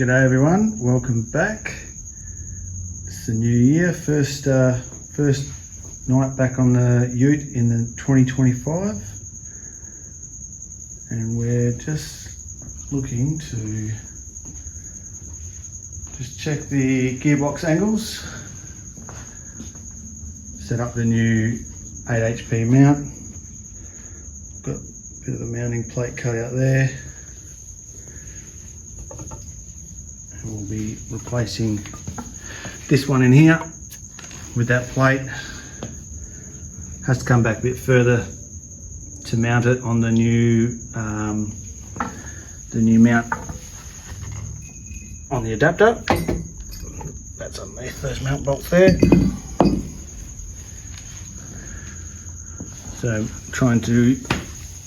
G'day everyone, welcome back. It's the new year, first night back on the ute in the 2025, and we're just looking to just check the gearbox angles, set up the new 8 HP mount. Got a bit of a mounting plate cut out there. We'll be replacing this one in here with that plate. Has to come back a bit further to mount it on the new mount on the adapter. That's underneath those mount bolts there. So I'm trying to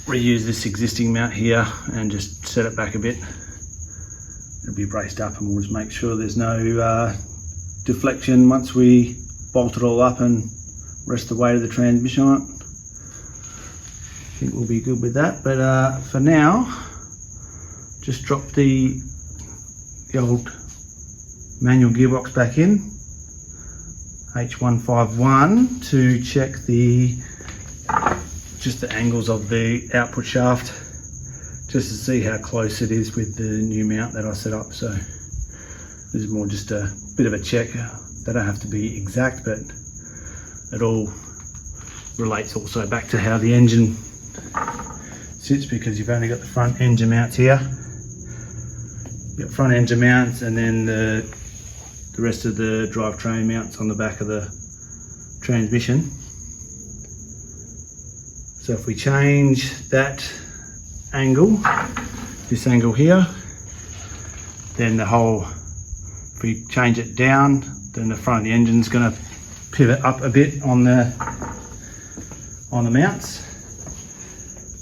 reuse this existing mount here and just set it back a bit. It'll be braced up, and we'll just make sure there's no deflection once we bolt it all up and rest the weight of the transmission on it. I think we'll be good with that, but for now, just drop the old manual gearbox back in, H151, to check just the angles of the output shaft, just to see how close it is with the new mount that I set up. So this is more just a bit of a check. They don't have to be exact, but it all relates also back to how the engine sits, because you've only got the front engine mounts here. You've got front engine mounts, and then the rest of the drivetrain mounts on the back of the transmission. So if we change that angle, this angle here, then if we change it down, then the front of the engine's going to pivot up a bit on the mounts.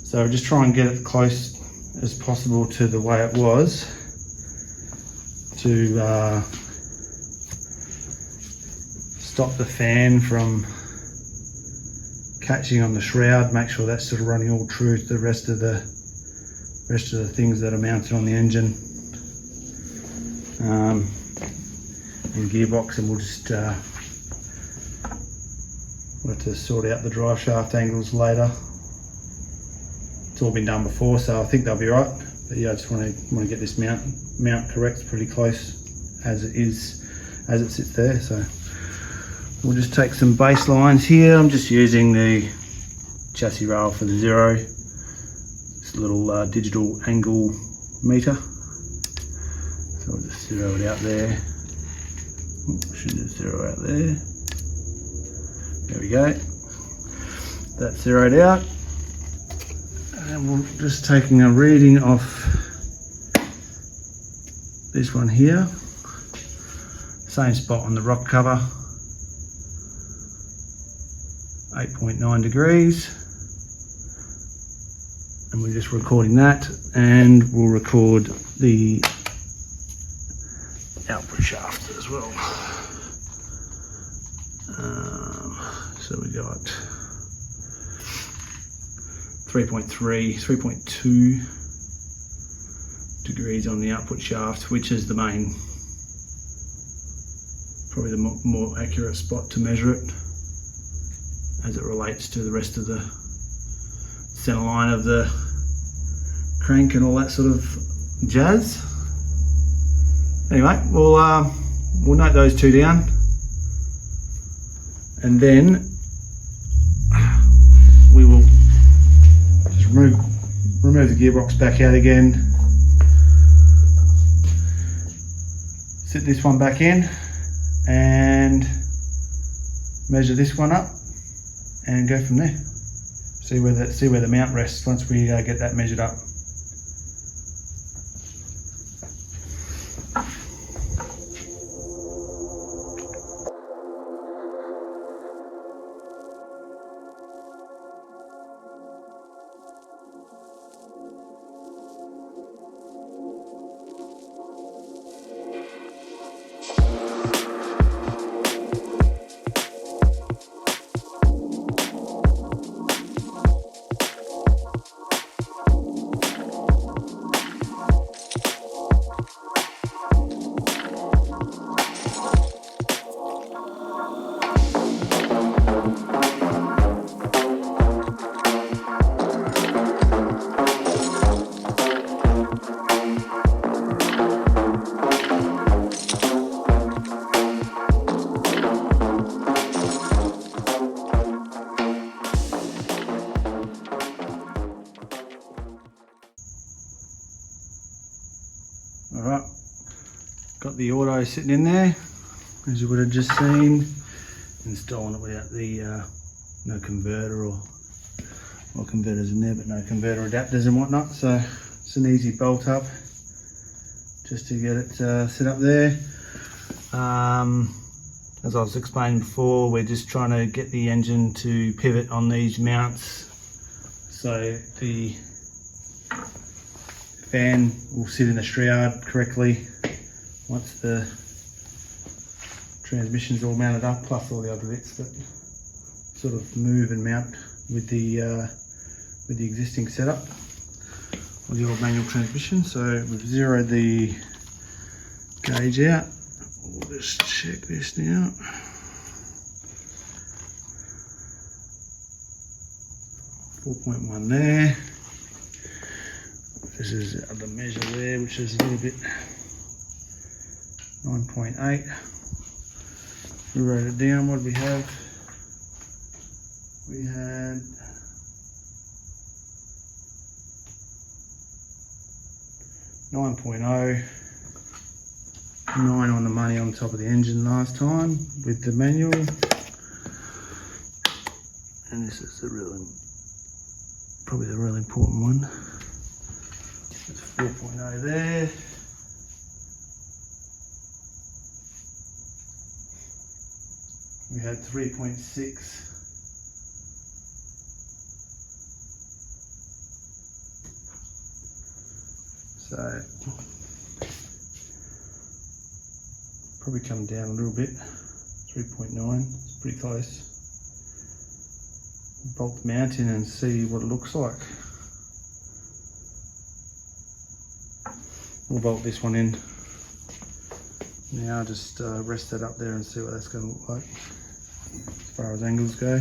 So just try and get it close as possible to the way it was, to stop the fan from catching on the shroud. Make sure that's sort of running all true to the rest of the things that are mounted on the engine and gearbox, and we'll just we'll have to sort out the drive shaft angles later. It's all been done before, so I think they'll be right. But yeah, I just want to get this mount correct, pretty close as it sits there. So we'll just take some base lines here. I'm just using the chassis rail for the 0. It's a little digital angle meter. So I'll just zero it out there. Should just zero out there. There we go. That's zeroed out. And we're just taking a reading off this one here. Same spot on the rock cover. 8.9 degrees. And we're just recording that, and we'll record the output shaft as well. So we got 3.2 degrees on the output shaft, which is the main, probably the more accurate spot to measure it as it relates to the rest of the center line of the crank and all that sort of jazz. Anyway, we'll note those two down, and then we will just remove the gearbox back out again, sit this one back in, and measure this one up, and go from there. See where the mount rests once we get that measured up. the auto sitting in there, as you would have just seen. Installing it without the no converter or converters in there, but no converter adapters and whatnot. So it's an easy bolt up just to get it set up there. As I was explaining before, we're just trying to get the engine to pivot on these mounts so the fan will sit in the shroud correctly once the transmission's all mounted up, plus all the other bits that sort of move and mount with the existing setup or the old manual transmission. So we've zeroed the gauge out. We'll just check this now. .1 there. This is the measure there, which is a little bit 9.8. We wrote it down. What did we have? We had 9.0, 9 on the money on top of the engine last time with the manual, and this is probably the really important one. It's 4.0 there. We had 3.6. So probably come down a little bit. 3.9, it's pretty close. Bolt the mount in and see what it looks like. We'll bolt this one in now, just rest that up there and see what that's going to look like as far as angles go.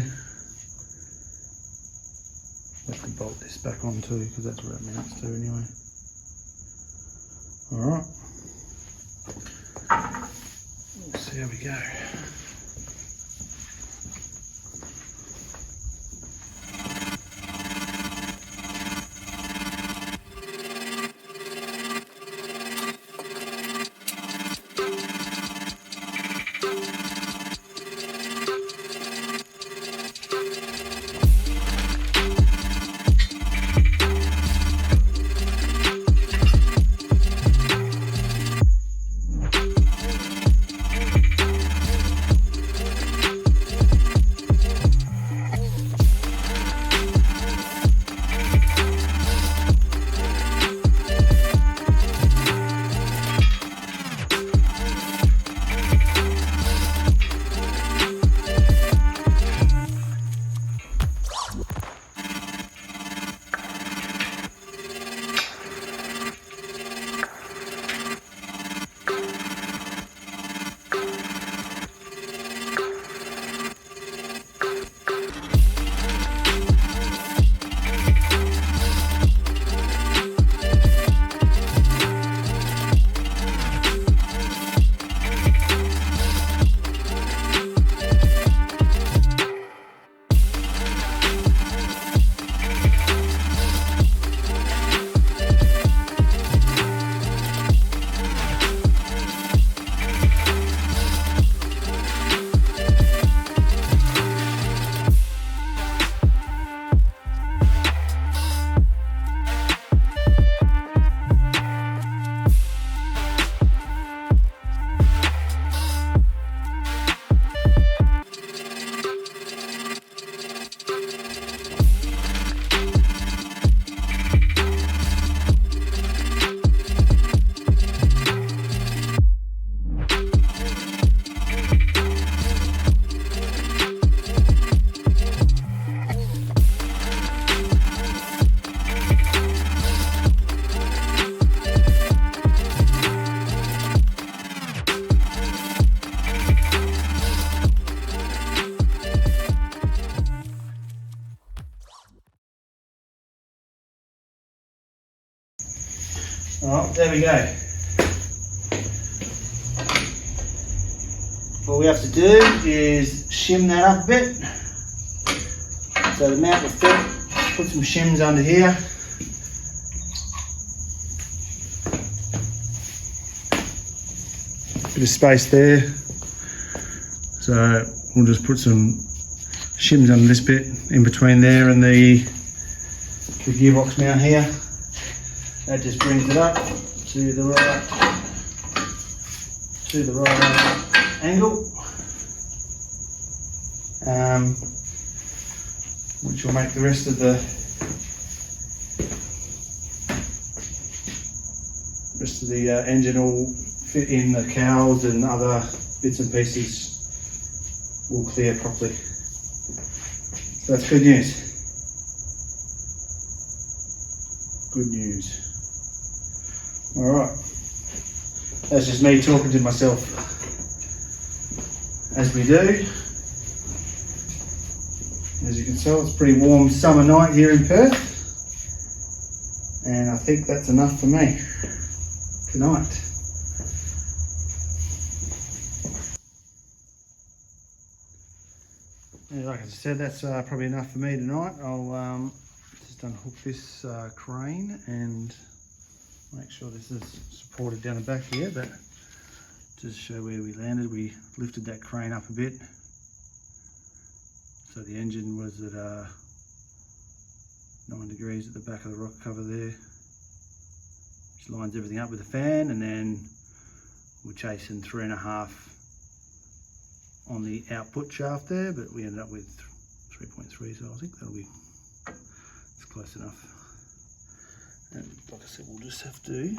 Let me bolt this back on too, because that's where it mounts to anyway. Alright, we'll see how we go. Alright, there we go. All we have to do is shim that up a bit. So the mount will fit. Put some shims under here. bit of space there. So we'll just put some shims under this bit in between there and the gearbox mount here. That just brings it up to the right angle, which will make the rest of the engine all fit in. The cowls and other bits and pieces will clear properly. So that's good news. Good news. All right. That's just me talking to myself, as we do. As you can tell, it's a pretty warm summer night here in Perth, and I think that's enough for me tonight. Yeah, like I said, that's probably enough for me tonight. I'll just unhook this crane and make sure this is supported down the back here, but just show where we landed. We lifted that crane up a bit, so the engine was at 9 degrees at the back of the rock cover there, which lines everything up with the fan, and then we're chasing 3.5 on the output shaft there, but we ended up with 3.3, so I think that'll be, it's close enough. And like I said, we'll just have to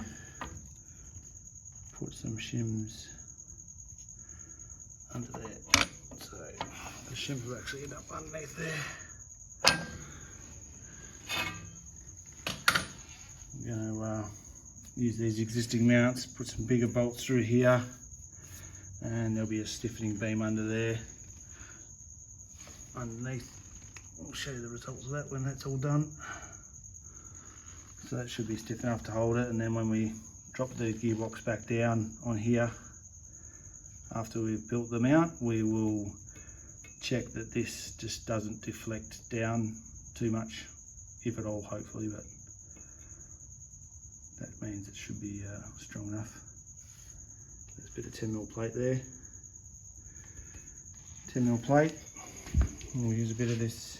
put some shims under there. So the shims will actually end up underneath there. I'm going to use these existing mounts, put some bigger bolts through here, and there'll be a stiffening beam under there. Underneath, I'll show you the results of that when that's all done. So that should be stiff enough to hold it, and then when we drop the gearbox back down on here, after we've built the mount, we will check that this just doesn't deflect down too much, if at all, hopefully, but that means it should be strong enough. There's a bit of 10mm plate there. 10mm plate. And we'll use a bit of this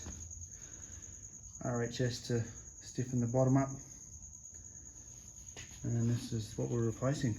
RHS to stiffen the bottom up. And this is what we're replacing.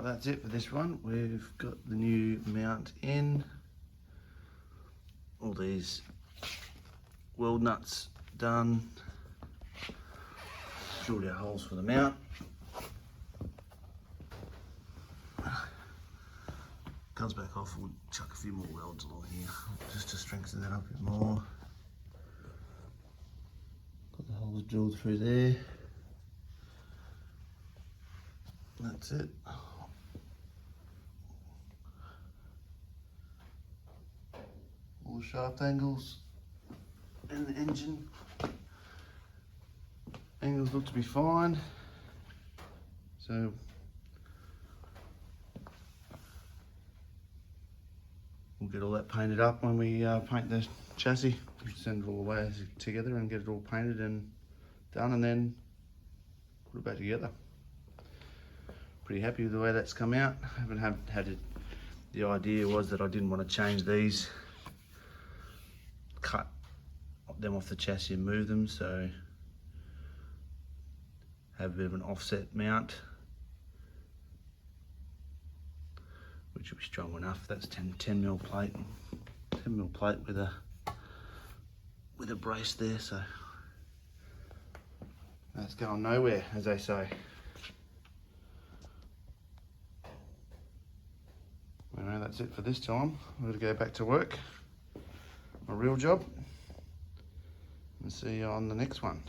Right, that's it for this one. We've got the new mount in. All these weld nuts done. Drilled our holes for the mount. Comes back off, we'll chuck a few more welds along here just to strengthen that up a bit more. Got the holes drilled through there. That's it. All the shaft angles and the engine angles look to be fine. So we'll get all that painted up when we paint the chassis. We'll send it all the way together and get it all painted and done, and then put it back together. Pretty happy with the way that's come out. I haven't had it. The idea was that I didn't want to change these, cut them off the chassis and move them, so have a bit of an offset mount, which will be strong enough. That's 10mm plate, 10mm plate with a brace there, so that's going nowhere, as they say. Anyway, that's it for this time. I'm going to go back to work, my real job, and see you on the next one.